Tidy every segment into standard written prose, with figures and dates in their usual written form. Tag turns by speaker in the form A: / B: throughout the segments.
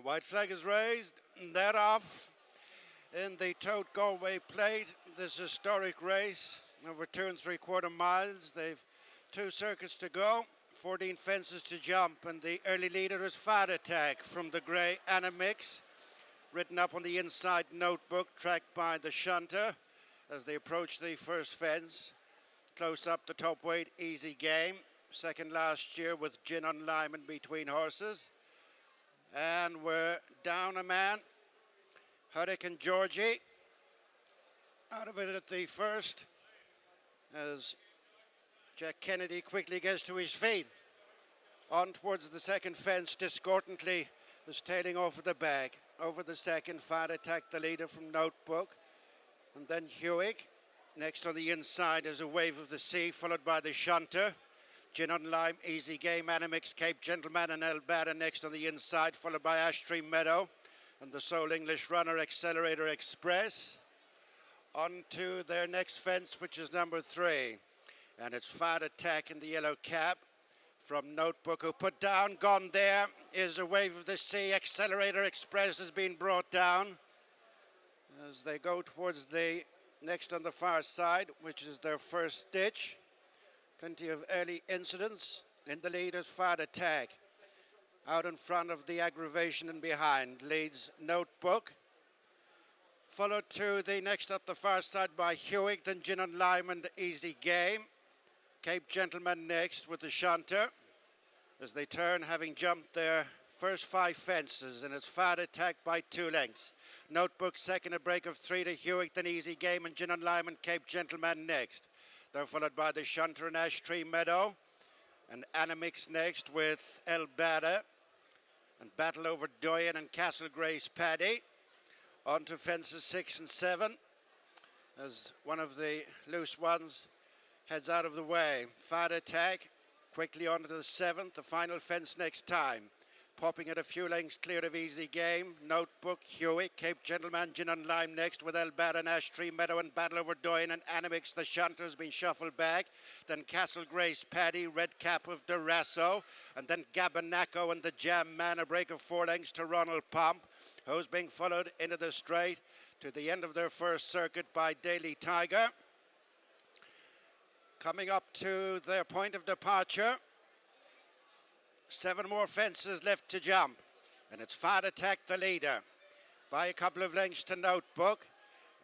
A: The white flag is raised, and they're off in the Tote Galway Plate. This historic race over 2 3/4 miles. They've 2 circuits to go, 14 fences to jump, and the early leader is Fad Attack from the grey Animix, written up on the inside notebook, tracked by the shunter as they approach the first fence. Close up the top weight, Easy Game, second last year with Gin on Lime in between horses. And we're down a man, HEWICK and Georgie, out of it at the first, as Jack Kennedy quickly gets to his feet. On towards the second fence, discordantly was tailing off the bag. Over the second, Fad Attack, the leader from Notebook. And then HEWICK. Next on the inside is A Wave of the Sea, followed by the shunter. Gin on Lime, Easy Game, Animix, Cape Gentleman and Elbada next on the inside, followed by Ash Tree Meadow and the sole English runner, Accelerator Express. On to their next fence, which is number 3. And it's Fad Attack in the yellow cap from Notebook, who put down. Gone there is A Wave of the Sea. Accelerator Express has been brought down as they go towards the next on the far side, which is their first stitch. Plenty of early incidents. In the lead is Fad Attack. Out in front of the Aggravation and behind leads Notebook. Followed to the next up the far side by HEWICK, then Gin on Lime and Easy Game. Cape Gentleman next with the shunter as they turn, having jumped their first 5 fences, and it's Fad Attack by 2 lengths. Notebook second, a break of 3 to HEWICK, then Easy Game and Gin on Lime and Cape Gentleman next. They're followed by the shunter and Ash Tree Meadow, and Animix next with Elbada, and Battle Over Doyen and Castle Grace Paddy. On to fences 6 and 7 as one of the loose ones heads out of the way. Fad Attack quickly onto the 7th, the final fence next time. Popping at a few lengths clear of Easy Game. Notebook, HEWICK, Cape Gentleman, Gin on Lime next with Elbada and Ash Tree Meadow and Battle Over Doyen and Animix. The shunter has been shuffled back. Then Castle Grace Paddy, Red Cap of Durasso, and then Gabanaco and the Jam Man, a break of 4 lengths to Ronald Pump, who's being followed into the straight to the end of their first circuit by Daily Tiger. Coming up to their point of departure, 7 more fences left to jump, and it's Fad Attack the leader by a couple of lengths to Notebook,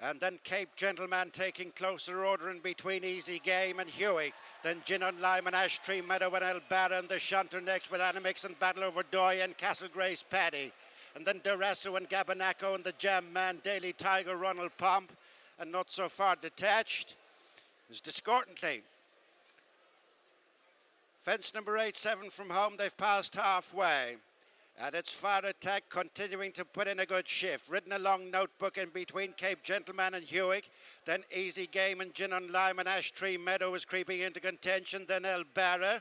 A: and then Cape Gentleman taking closer order in between Easy Game and HEWICK, then Gin on Lime and Ash Tree Meadow and Elbada, and the shunter next with Animix and Battle Over Doyen and Castle Grace Paddy, and then Durasso and Gabanaco and the Jam Man, Daily Tiger, Ronald Pump, and not so far detached is discordantly. Fence number 8, 7 from home, they've passed halfway. And it's Fad Attack continuing to put in a good shift. Ridden along Notebook in between Cape Gentleman and HEWICK. Then Easy Game and Gin on Lime and Ash Tree Meadow is creeping into contention. Then Elbada.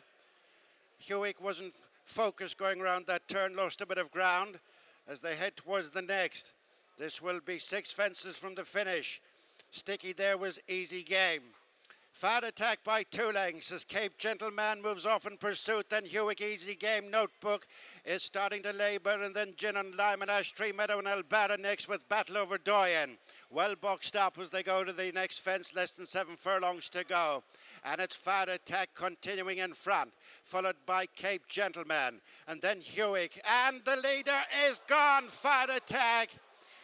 A: HEWICK wasn't focused going around that turn, lost a bit of ground as they head towards the next. This will be 6 fences from the finish. Sticky there was Easy Game. Fad Attack by 2 lengths as Cape Gentleman moves off in pursuit. Then HEWICK, Easy Game, Notebook is starting to labour, and then Gin on Lime and Ash Tree Meadow and Elbada next with Battle Over Doyen. Well boxed up as they go to the next fence, less than 7 furlongs to go. And it's Fad Attack continuing in front, followed by Cape Gentleman, and then HEWICK. And the leader is gone, Fad Attack.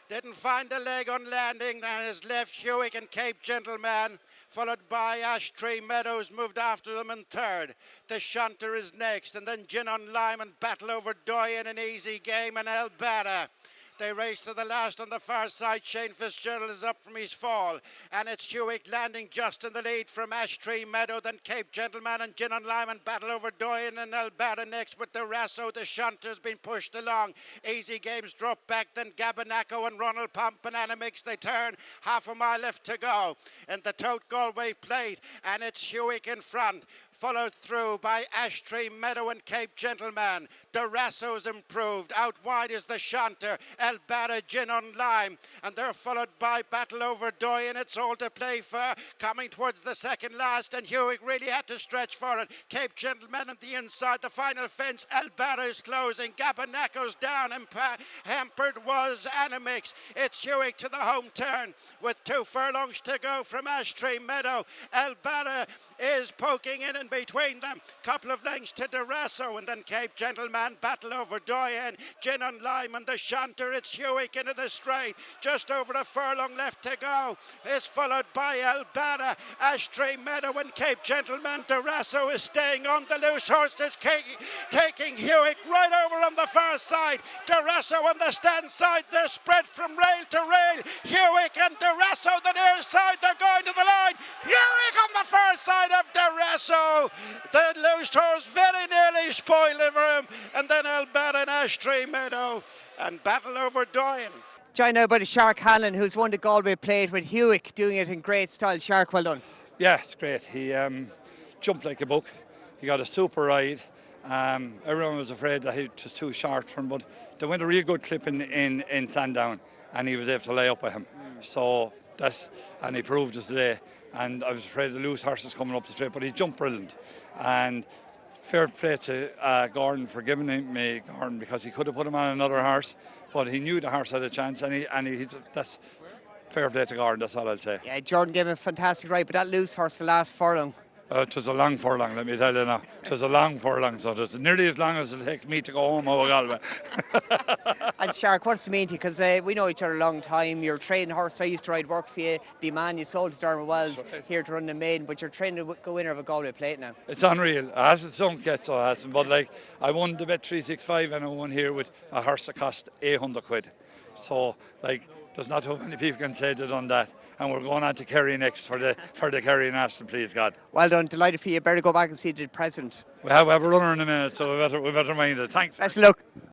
A: Didn't find a leg on landing, and has left HEWICK and Cape Gentleman, followed by Ash Tree Meadows, moved after them in third. The shunter is next, and then Gin on Lime and Battle Over Doyen and Easy Game and Elbada. They race to the last on the far side. Shane Fitzgerald is up from his fall, and it's HEWICK landing just in the lead from Ash Tree Meadow, then Cape Gentleman and Gin on Lime and Battle Over Doyen and Elbada next with Durasso. The shunter's been pushed along. Easy Games drop back, then Gabanaco and Ronald Pump and Animix. They turn, half a mile left to go in the Tote Galway Plate, and it's HEWICK in front. followed through by Ashtree Meadow and Cape Gentleman. Durasso's improved. Out wide is the Shanter, El Baragin on Lime, and they're followed by Battle Over Doyen. It's all to play for. Coming towards the second last, and HEWICK really had to stretch for it. Cape Gentleman on the inside, the final fence. El Barra's closing. Gabanaco's down, and hampered was Animix. It's HEWICK to the home turn with 2 furlongs to go from Ashtree Meadow. El Barra is poking in between them. Couple of lengths to Durasso, and then Cape Gentleman. Battle Over Doyen, Gin on Lime and the Shanter. It's HEWICK into the straight. Just over a furlong left to go. Is followed by El Barra, Ashtree Meadow and Cape Gentleman. Durasso is staying on. The loose horse is taking HEWICK right over on the far side. Durasso on the stand side. They're spread from rail to rail. HEWICK and Durasso the near side. They're going to the line. HEWICK on the far side of Durasso. The loose horse very nearly spoiled it for him. And then El Barra and Ashtree Meadow and Battle Over Doyen.
B: Joined now by the Shark Hanlon, who's won the Galway Plate with HEWICK, doing it in great style. Shark, well done.
C: Yeah, it's great. He jumped like a buck. He got a super ride. Everyone was afraid that he was too short for him, but they went a real good clip in Sandown, and he was able to lay up with him. So and he proved it today. And I was afraid of the loose horses coming up the straight, but he jumped brilliant. And fair play to Gordon for giving me Gordon, because he could have put him on another horse, but he knew the horse had a chance, and that's fair play to Gordon. That's all I'll say.
B: Yeah, Jordan gave him a fantastic ride, but that loose horse, the last furlong.
C: It was a long furlong, let me tell you now. It was a long furlong, so it was nearly as long as it takes me to go home over Galway.
B: And Shark, what's it mean to you? Because we know each other a long time. You're a training horse. I used to ride work for you. The man you sold to Dermot Wells here to run the maiden, but you're training to go winner of a Galway Plate now.
C: It's unreal. It hasn't sunk yet, so it hasn't. But I won the Bet365 and I won here with a horse that cost 800 quid. So there's not too many people can say they've done that. And we're going on to Kerry next for the Kerry National, please God.
B: Well done, delighted for you. Better go back and see the president.
C: We have a runner in a minute, so we better mind it. Thanks.
B: Best of luck.